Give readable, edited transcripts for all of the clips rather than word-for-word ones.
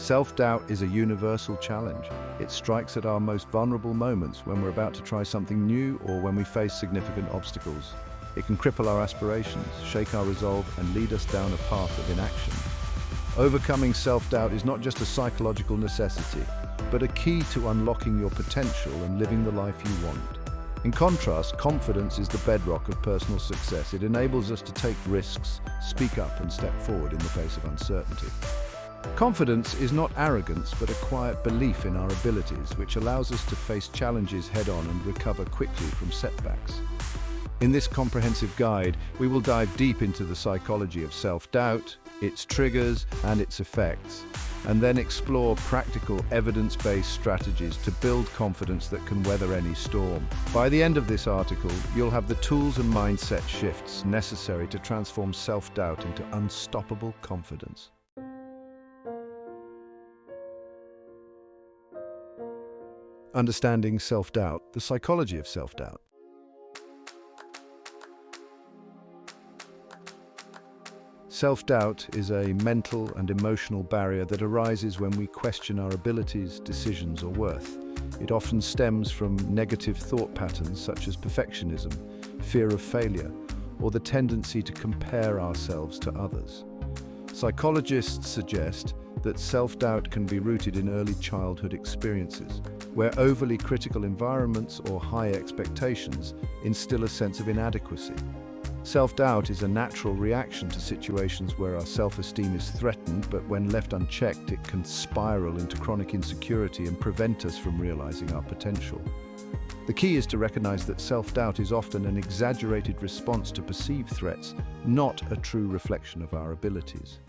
Self-doubt is a universal challenge. It strikes at our most vulnerable moments when we're about to try something new or when we face significant obstacles. It can cripple our aspirations, shake our resolve, and lead us down a path of inaction. Overcoming self-doubt is not just a psychological necessity, but a key to unlocking your potential and living the life you want. In contrast, confidence is the bedrock of personal success. It enables us to take risks, speak up, and step forward in the face of uncertainty. Confidence is not arrogance, but a quiet belief in our abilities, which allows us to face challenges head-on and recover quickly from setbacks. In this comprehensive guide, we will dive deep into the psychology of self-doubt, its triggers, and its effects, and then explore practical, evidence-based strategies to build confidence that can weather any storm. By the end of this article, you'll have the tools and mindset shifts necessary to transform self-doubt into unstoppable confidence. Understanding self-doubt, the psychology of self-doubt. Self-doubt is a mental and emotional barrier that arises when we question our abilities, decisions, or worth. It often stems from negative thought patterns such as perfectionism, fear of failure, or the tendency to compare ourselves to others. Psychologists suggest that self-doubt can be rooted in early childhood experiences, where overly critical environments or high expectations instill a sense of inadequacy. Self-doubt is a natural reaction to situations where our self-esteem is threatened, but when left unchecked, it can spiral into chronic insecurity and prevent us from realizing our potential. The key is to recognize that self-doubt is often an exaggerated response to perceived threats, not a true reflection of our abilities.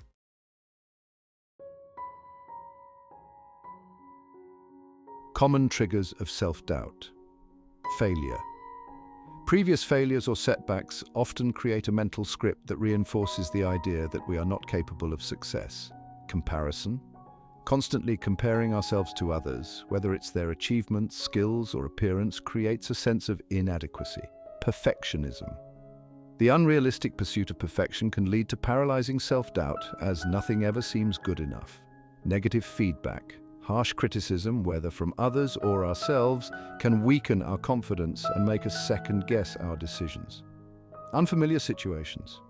Common triggers of self-doubt. Failure. Previous failures or setbacks often create a mental script that reinforces the idea that we are not capable of success. Comparison. Constantly comparing ourselves to others, whether it's their achievements, skills, or appearance, creates a sense of inadequacy. Perfectionism. The unrealistic pursuit of perfection can lead to paralyzing self-doubt, as nothing ever seems good enough. Negative feedback. Harsh criticism, whether from others or ourselves, can weaken our confidence and make us second-guess our decisions. Unfamiliar situations.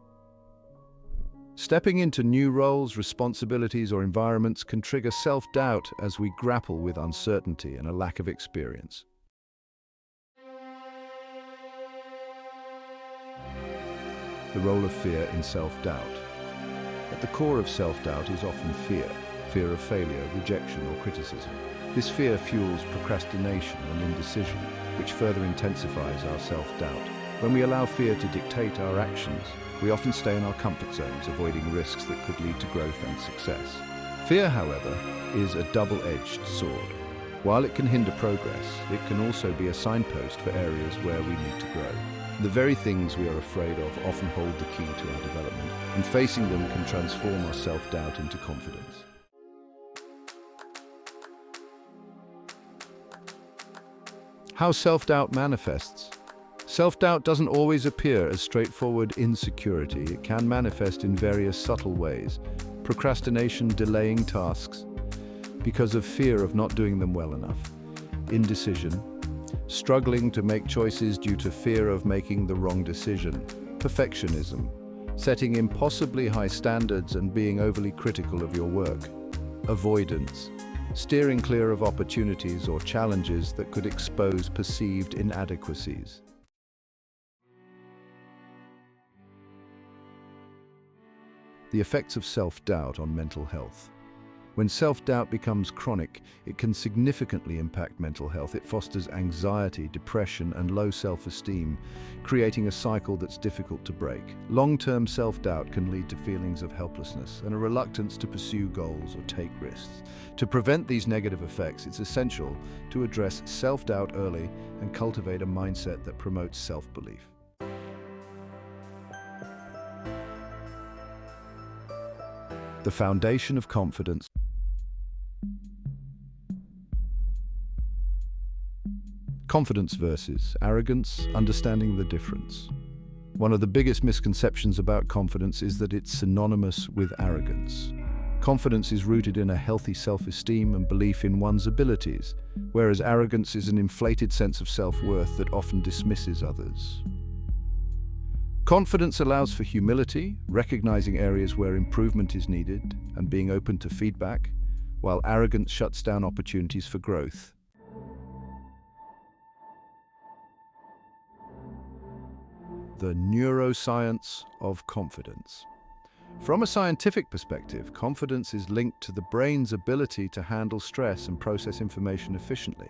Stepping into new roles, responsibilities, or environments can trigger self-doubt as we grapple with uncertainty and a lack of experience. The role of fear in self-doubt. At the core of self-doubt is often fear. Fear of failure, rejection, or criticism. This fear fuels procrastination and indecision, which further intensifies our self-doubt. When we allow fear to dictate our actions, we often stay in our comfort zones, avoiding risks that could lead to growth and success. Fear, however, is a double-edged sword. While it can hinder progress, it can also be a signpost for areas where we need to grow. The very things we are afraid of often hold the key to our development, and facing them can transform our self-doubt into confidence. How self-doubt manifests. Self-doubt doesn't always appear as straightforward insecurity. It can manifest in various subtle ways. Procrastination, delaying tasks because of fear of not doing them well enough. Indecision, struggling to make choices due to fear of making the wrong decision. Perfectionism, setting impossibly high standards and being overly critical of your work. Avoidance, steering clear of opportunities or challenges that could expose perceived inadequacies. The effects of self-doubt on mental health. When self-doubt becomes chronic, it can significantly impact mental health. It fosters anxiety, depression, and low self-esteem, creating a cycle that's difficult to break. Long-term self-doubt can lead to feelings of helplessness and a reluctance to pursue goals or take risks. To prevent these negative effects, it's essential to address self-doubt early and cultivate a mindset that promotes self-belief. The foundation of confidence. Confidence versus arrogance, understanding the difference. One of the biggest misconceptions about confidence is that it's synonymous with arrogance. Confidence is rooted in a healthy self-esteem and belief in one's abilities, whereas arrogance is an inflated sense of self-worth that often dismisses others. Confidence allows for humility, recognizing areas where improvement is needed and being open to feedback, while arrogance shuts down opportunities for growth. The neuroscience of confidence. From a scientific perspective, confidence is linked to the brain's ability to handle stress and process information efficiently.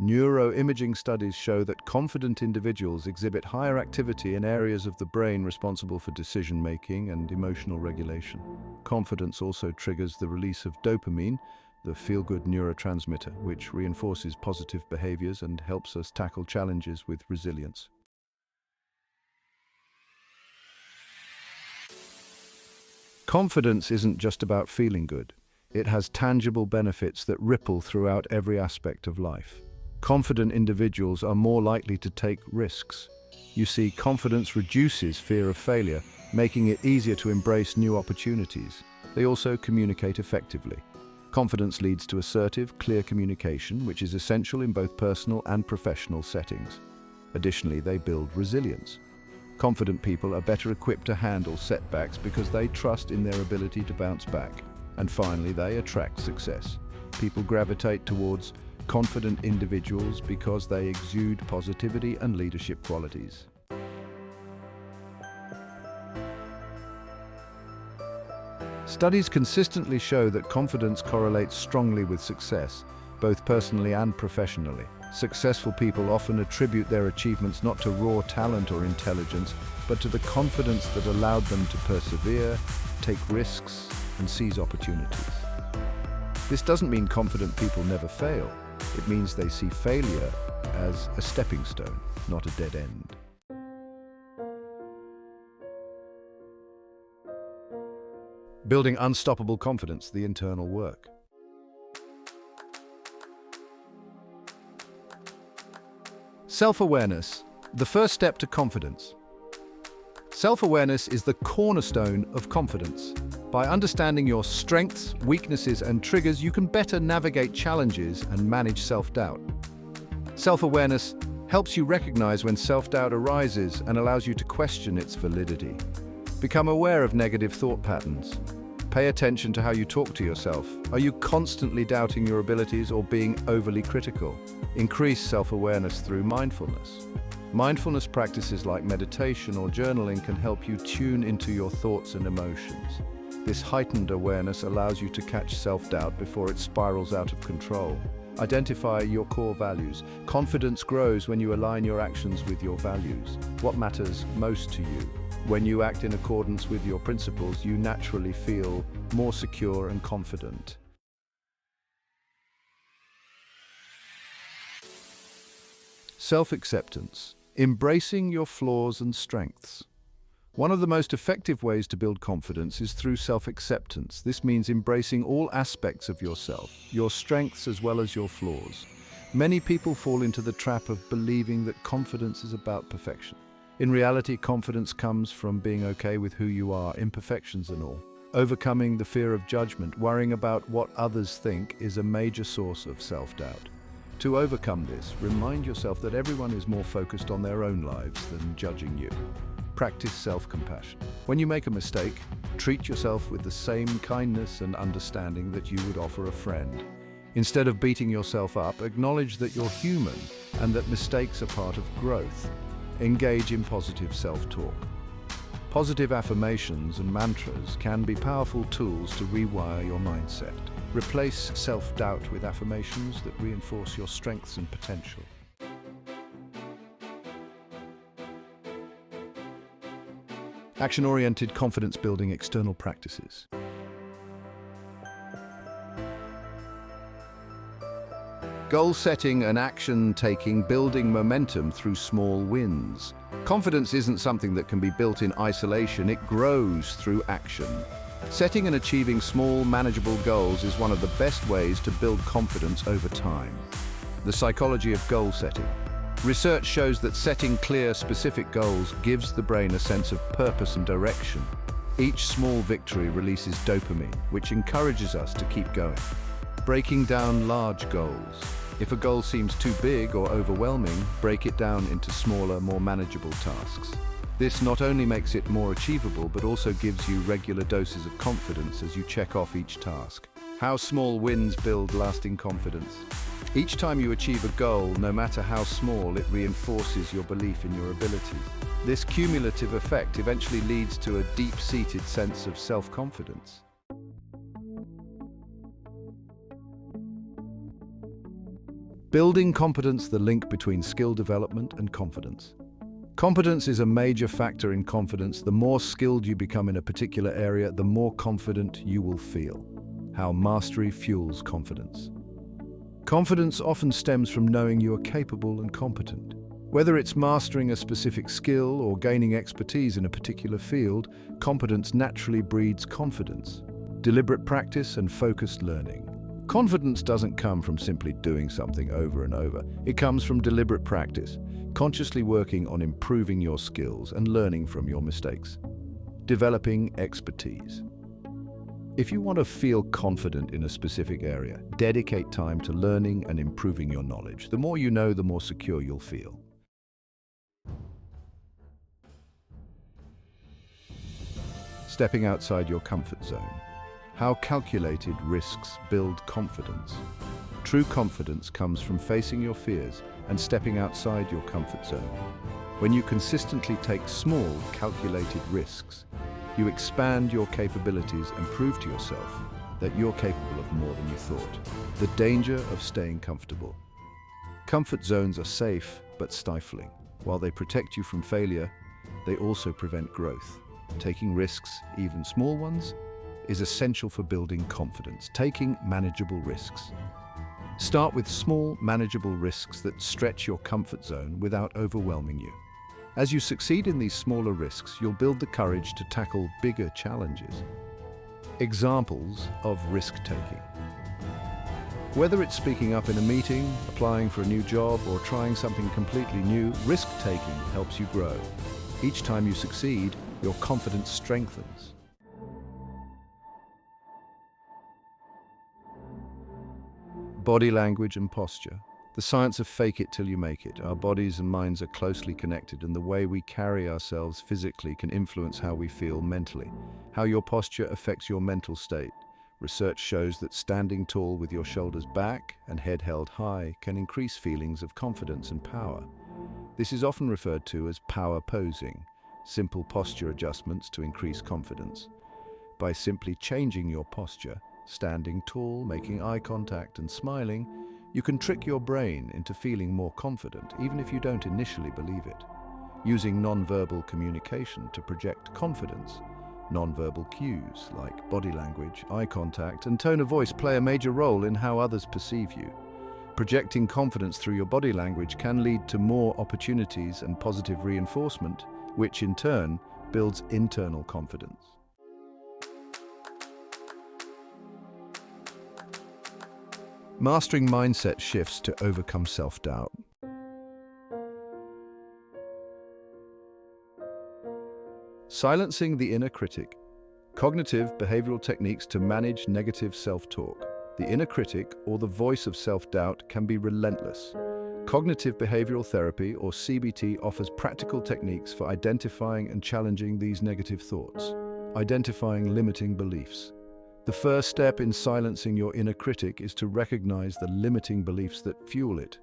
Neuroimaging studies show that confident individuals exhibit higher activity in areas of the brain responsible for decision-making and emotional regulation. Confidence also triggers the release of dopamine, the feel-good neurotransmitter, which reinforces positive behaviors and helps us tackle challenges with resilience. Confidence isn't just about feeling good. It has tangible benefits that ripple throughout every aspect of life. Confident individuals are more likely to take risks. You see, confidence reduces fear of failure, making it easier to embrace new opportunities. They also communicate effectively. Confidence leads to assertive, clear communication, which is essential in both personal and professional settings. Additionally, they build resilience. Confident people are better equipped to handle setbacks because they trust in their ability to bounce back. And finally, they attract success. People gravitate towards confident individuals because they exude positivity and leadership qualities. Studies consistently show that confidence correlates strongly with success, both personally and professionally. Successful people often attribute their achievements not to raw talent or intelligence, but to the confidence that allowed them to persevere, take risks, and seize opportunities. This doesn't mean confident people never fail. It means they see failure as a stepping stone, not a dead end. Building unstoppable confidence, the internal work. Self-awareness, the first step to confidence. Self-awareness is the cornerstone of confidence. By understanding your strengths, weaknesses, and triggers, you can better navigate challenges and manage self-doubt. Self-awareness helps you recognize when self-doubt arises and allows you to question its validity. Become aware of negative thought patterns. Pay attention to how you talk to yourself. Are you constantly doubting your abilities or being overly critical? Increase self-awareness through mindfulness. Mindfulness practices like meditation or journaling can help you tune into your thoughts and emotions. This heightened awareness allows you to catch self-doubt before it spirals out of control. Identify your core values. Confidence grows when you align your actions with your values. What matters most to you? When you act in accordance with your principles, you naturally feel more secure and confident. Self-acceptance. Embracing your flaws and strengths. One of the most effective ways to build confidence is through self-acceptance. This means embracing all aspects of yourself, your strengths as well as your flaws. Many people fall into the trap of believing that confidence is about perfection. In reality, confidence comes from being okay with who you are, imperfections and all. Overcoming the fear of judgment, worrying about what others think, is a major source of self-doubt. To overcome this, remind yourself that everyone is more focused on their own lives than judging you. Practice self-compassion. When you make a mistake, treat yourself with the same kindness and understanding that you would offer a friend. Instead of beating yourself up, acknowledge that you're human and that mistakes are part of growth. Engage in positive self-talk. Positive affirmations and mantras can be powerful tools to rewire your mindset. Replace self-doubt with affirmations that reinforce your strengths and potential. Action-oriented confidence-building external practices. Goal setting and action taking, building momentum through small wins. Confidence isn't something that can be built in isolation, it grows through action. Setting and achieving small, manageable goals is one of the best ways to build confidence over time. The psychology of goal setting. Research shows that setting clear, specific goals gives the brain a sense of purpose and direction. Each small victory releases dopamine, which encourages us to keep going. Breaking down large goals. If a goal seems too big or overwhelming, break it down into smaller, more manageable tasks. This not only makes it more achievable, but also gives you regular doses of confidence as you check off each task. How small wins build lasting confidence. Each time you achieve a goal, no matter how small, it reinforces your belief in your abilities. This cumulative effect eventually leads to a deep-seated sense of self-confidence. Building competence, the link between skill development and confidence. Competence is a major factor in confidence. The more skilled you become in a particular area, the more confident you will feel. How mastery fuels confidence. Confidence often stems from knowing you are capable and competent. Whether it's mastering a specific skill or gaining expertise in a particular field, competence naturally breeds confidence. Deliberate practice and focused learning. Confidence doesn't come from simply doing something over and over. It comes from deliberate practice, consciously working on improving your skills and learning from your mistakes. Developing expertise. If you want to feel confident in a specific area, dedicate time to learning and improving your knowledge. The more you know, the more secure you'll feel. Stepping outside your comfort zone. How calculated risks build confidence. True confidence comes from facing your fears and stepping outside your comfort zone. When you consistently take small, calculated risks, you expand your capabilities and prove to yourself that you're capable of more than you thought. The danger of staying comfortable. Comfort zones are safe but stifling. While they protect you from failure, they also prevent growth. Taking risks, even small ones, is essential for building confidence. Taking manageable risks. Start with small, manageable risks that stretch your comfort zone without overwhelming you. As you succeed in these smaller risks, you'll build the courage to tackle bigger challenges. Examples of risk-taking. Whether it's speaking up in a meeting, applying for a new job, or trying something completely new, risk-taking helps you grow. Each time you succeed, your confidence strengthens. Body language and posture. The science of fake it till you make it. Our bodies and minds are closely connected, and the way we carry ourselves physically can influence how we feel mentally. How your posture affects your mental state. Research shows that standing tall with your shoulders back and head held high can increase feelings of confidence and power. This is often referred to as power posing, simple posture adjustments to increase confidence. By simply changing your posture, standing tall, making eye contact, and smiling, you can trick your brain into feeling more confident, even if you don't initially believe it. Using non-verbal communication to project confidence. Non-verbal cues like body language, eye contact, and tone of voice play a major role in how others perceive you. Projecting confidence through your body language can lead to more opportunities and positive reinforcement, which in turn builds internal confidence. Mastering mindset shifts to overcome self-doubt. Silencing the inner critic. Cognitive behavioral techniques to manage negative self-talk. The inner critic, or the voice of self-doubt, can be relentless. Cognitive behavioral therapy, or CBT, offers practical techniques for identifying and challenging these negative thoughts. Identifying limiting beliefs. The first step in silencing your inner critic is to recognize the limiting beliefs that fuel it.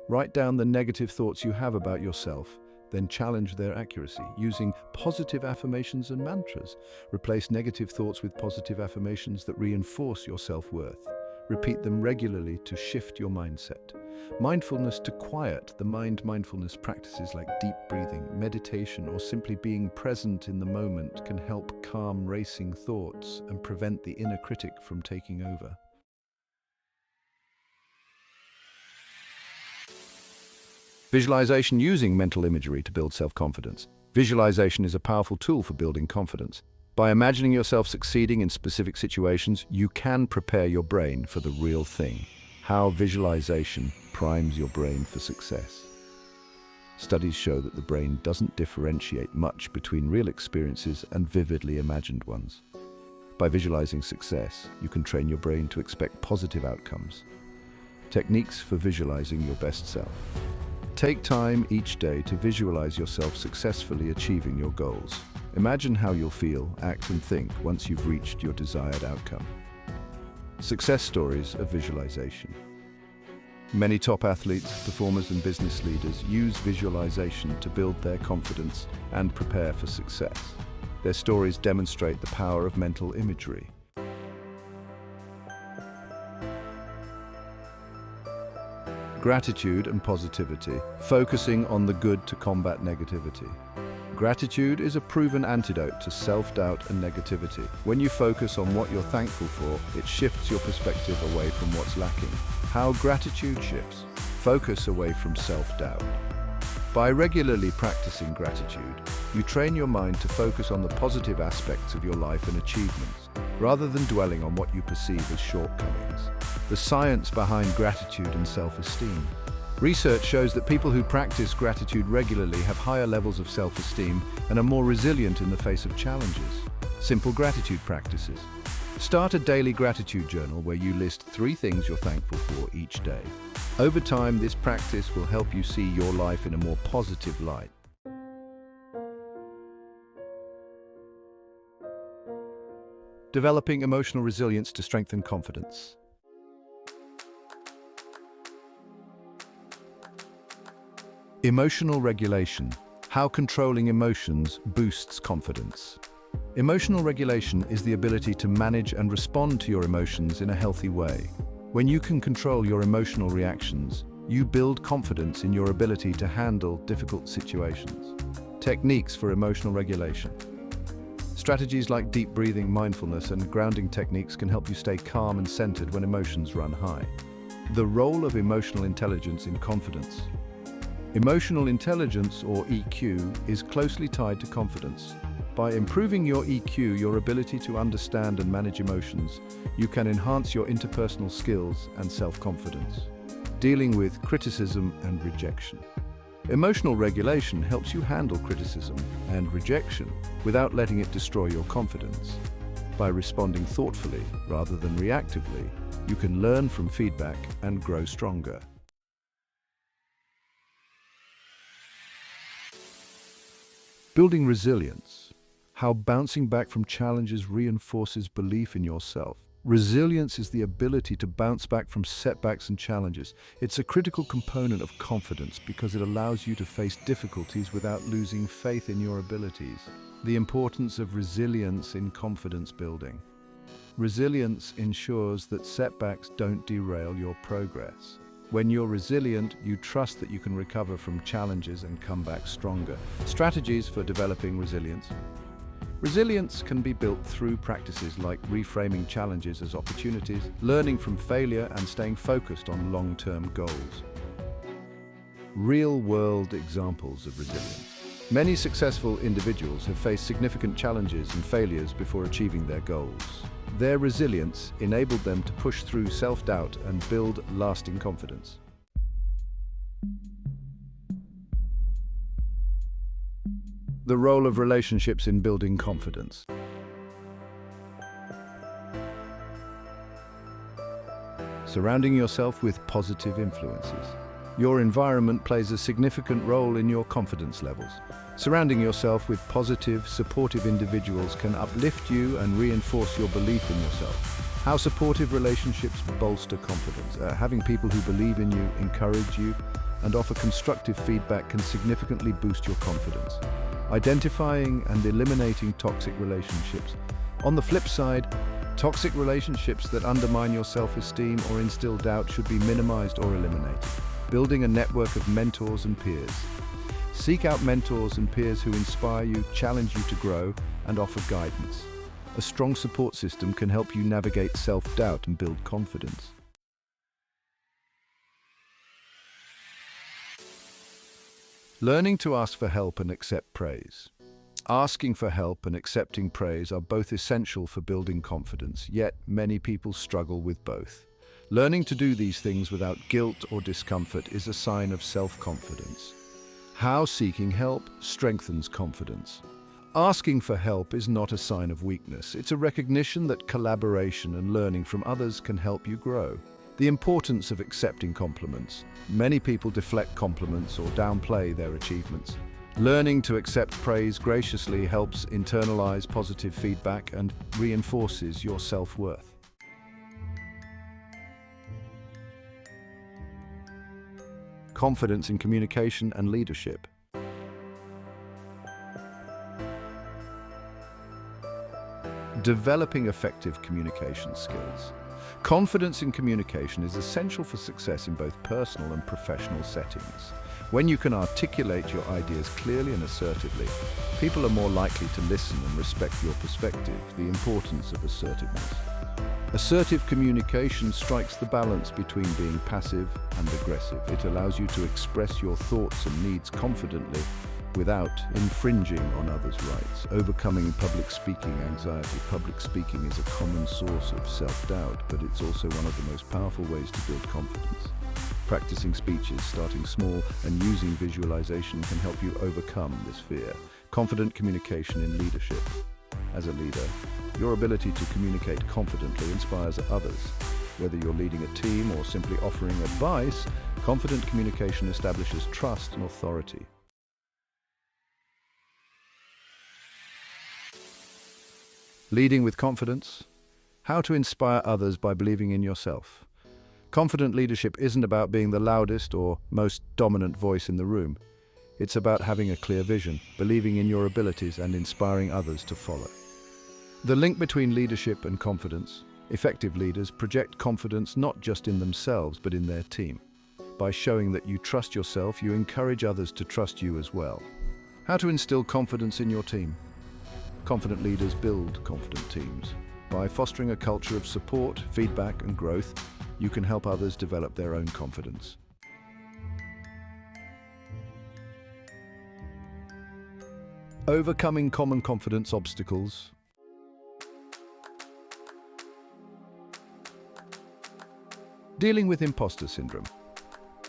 Write down the negative thoughts you have about yourself, then challenge their accuracy using positive affirmations and mantras. Replace negative thoughts with positive affirmations that reinforce your self-worth. Repeat them regularly to shift your mindset. Mindfulness to quiet the mind. Mindfulness practices like deep breathing, meditation, or simply being present in the moment can help calm racing thoughts and prevent the inner critic from taking over. Visualization using mental imagery to build self-confidence. Visualization is a powerful tool for building confidence. By imagining yourself succeeding in specific situations, you can prepare your brain for the real thing. How visualization primes your brain for success. Studies show that the brain doesn't differentiate much between real experiences and vividly imagined ones. By visualizing success, you can train your brain to expect positive outcomes. Techniques for visualizing your best self. Take time each day to visualize yourself successfully achieving your goals. Imagine how you'll feel, act, and think once you've reached your desired outcome. Success stories of visualization. Many top athletes, performers, and business leaders use visualization to build their confidence and prepare for success. Their stories demonstrate the power of mental imagery. Gratitude and positivity, focusing on the good to combat negativity. Gratitude is a proven antidote to self-doubt and negativity. When you focus on what you're thankful for, it shifts your perspective away from what's lacking. How gratitude shifts. Focus away from self-doubt. By regularly practicing gratitude, you train your mind to focus on the positive aspects of your life and achievements, rather than dwelling on what you perceive as shortcomings. The science behind gratitude and self-esteem. Research shows that people who practice gratitude regularly have higher levels of self-esteem and are more resilient in the face of challenges. Simple gratitude practices. Start a daily gratitude journal where you list 3 things you're thankful for each day. Over time, this practice will help you see your life in a more positive light. Developing emotional resilience to strengthen confidence. Emotional regulation. How controlling emotions boosts confidence. Emotional regulation is the ability to manage and respond to your emotions in a healthy way. When you can control your emotional reactions, you build confidence in your ability to handle difficult situations. Techniques for emotional regulation. Strategies like deep breathing, mindfulness, and grounding techniques can help you stay calm and centered when emotions run high. The role of emotional intelligence in confidence. Emotional intelligence, or EQ, is closely tied to confidence. By improving your EQ, your ability to understand and manage emotions, you can enhance your interpersonal skills and self-confidence. Dealing with criticism and rejection. Emotional regulation helps you handle criticism and rejection without letting it destroy your confidence. By responding thoughtfully rather than reactively, you can learn from feedback and grow stronger. Building resilience. How bouncing back from challenges reinforces belief in yourself. Resilience is the ability to bounce back from setbacks and challenges. It's a critical component of confidence because it allows you to face difficulties without losing faith in your abilities. The importance of resilience in confidence building. Resilience ensures that setbacks don't derail your progress. When you're resilient, you trust that you can recover from challenges and come back stronger. Strategies for developing resilience. Resilience can be built through practices like reframing challenges as opportunities, learning from failure, and staying focused on long-term goals. Real-world examples of resilience. Many successful individuals have faced significant challenges and failures before achieving their goals. Their resilience enabled them to push through self-doubt and build lasting confidence. The role of relationships in building confidence. Surrounding yourself with positive influences. Your environment plays a significant role in your confidence levels. Surrounding yourself with positive, supportive individuals can uplift you and reinforce your belief in yourself. How supportive relationships bolster confidence. Having people who believe in you, encourage you, and offer constructive feedback can significantly boost your confidence. Identifying and eliminating toxic relationships. On the flip side, toxic relationships that undermine your self-esteem or instill doubt should be minimized or eliminated. Building a network of mentors and peers. Seek out mentors and peers who inspire you, challenge you to grow, and offer guidance. A strong support system can help you navigate self-doubt and build confidence. Learning to ask for help and accept praise. Asking for help and accepting praise are both essential for building confidence, yet many people struggle with both. Learning to do these things without guilt or discomfort is a sign of self-confidence. How seeking help strengthens confidence. Asking for help is not a sign of weakness. It's a recognition that collaboration and learning from others can help you grow. The importance of accepting compliments. Many people deflect compliments or downplay their achievements. Learning to accept praise graciously helps internalize positive feedback and reinforces your self-worth. Confidence in communication and leadership. Developing effective communication skills. Confidence in communication is essential for success in both personal and professional settings. When you can articulate your ideas clearly and assertively, people are more likely to listen and respect your perspective. The importance of assertiveness. Assertive communication strikes the balance between being passive and aggressive. It allows you to express your thoughts and needs confidently without infringing on others' rights. Overcoming public speaking anxiety. Public speaking is a common source of self-doubt, but it's also one of the most powerful ways to build confidence. Practicing speeches, starting small, and using visualization can help you overcome this fear. Confident communication in leadership. As a leader, your ability to communicate confidently inspires others. Whether you're leading a team or simply offering advice, confident communication establishes trust and authority. Leading with confidence. How to inspire others by believing in yourself. Confident leadership isn't about being the loudest or most dominant voice in the room. It's about having a clear vision, believing in your abilities, and inspiring others to follow. The link between leadership and confidence. Effective leaders project confidence not just in themselves, but in their team. By showing that you trust yourself, you encourage others to trust you as well. How to instill confidence in your team. Confident leaders build confident teams. By fostering a culture of support, feedback, and growth, you can help others develop their own confidence. Overcoming common confidence obstacles. Dealing with imposter syndrome.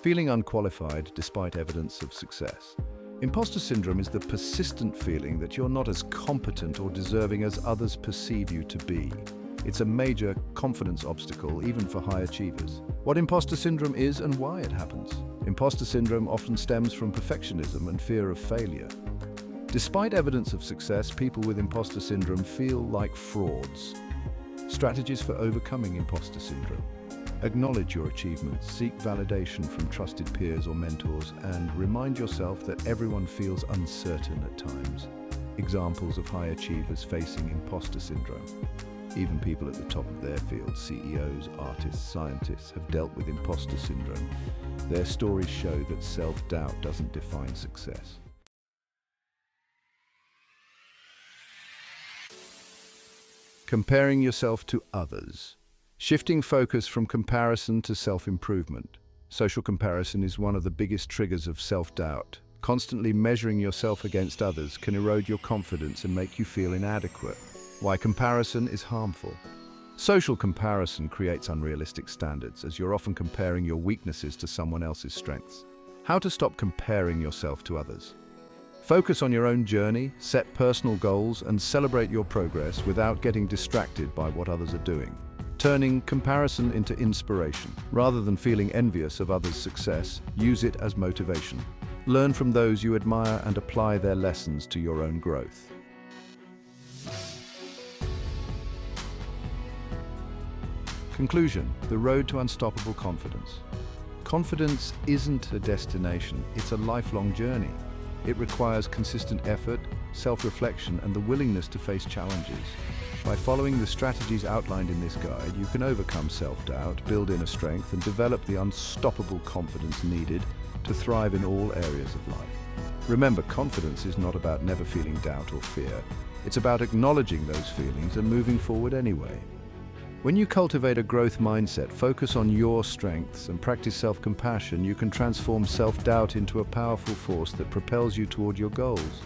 Feeling unqualified despite evidence of success. Imposter syndrome is the persistent feeling that you're not as competent or deserving as others perceive you to be. It's a major confidence obstacle, even for high achievers. What imposter syndrome is and why it happens. Imposter syndrome often stems from perfectionism and fear of failure. Despite evidence of success, people with imposter syndrome feel like frauds. Strategies for overcoming imposter syndrome. Acknowledge your achievements, seek validation from trusted peers or mentors, and remind yourself that everyone feels uncertain at times. Examples of high achievers facing imposter syndrome. Even people at the top of their field, CEOs, artists, scientists, have dealt with imposter syndrome. Their stories show that self-doubt doesn't define success. Comparing yourself to others. Shifting focus from comparison to self-improvement. Social comparison is one of the biggest triggers of self-doubt. Constantly measuring yourself against others can erode your confidence and make you feel inadequate. Why comparison is harmful. Social comparison creates unrealistic standards, as you're often comparing your weaknesses to someone else's strengths. How to stop comparing yourself to others. Focus on your own journey, set personal goals, and celebrate your progress without getting distracted by what others are doing. Turning comparison into inspiration. Rather than feeling envious of others' success, use it as motivation. Learn from those you admire and apply their lessons to your own growth. Conclusion: the road to unstoppable confidence. Confidence isn't a destination, it's a lifelong journey. It requires consistent effort, self-reflection, and the willingness to face challenges. By following the strategies outlined in this guide, you can overcome self-doubt, build inner strength, and develop the unstoppable confidence needed to thrive in all areas of life. Remember, confidence is not about never feeling doubt or fear. It's about acknowledging those feelings and moving forward anyway. When you cultivate a growth mindset, focus on your strengths, and practice self-compassion, you can transform self-doubt into a powerful force that propels you toward your goals.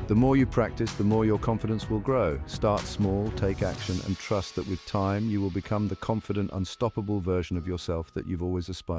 The more you practice, the more your confidence will grow. Start small, take action, and trust that with time you will become the confident, unstoppable version of yourself that you've always aspired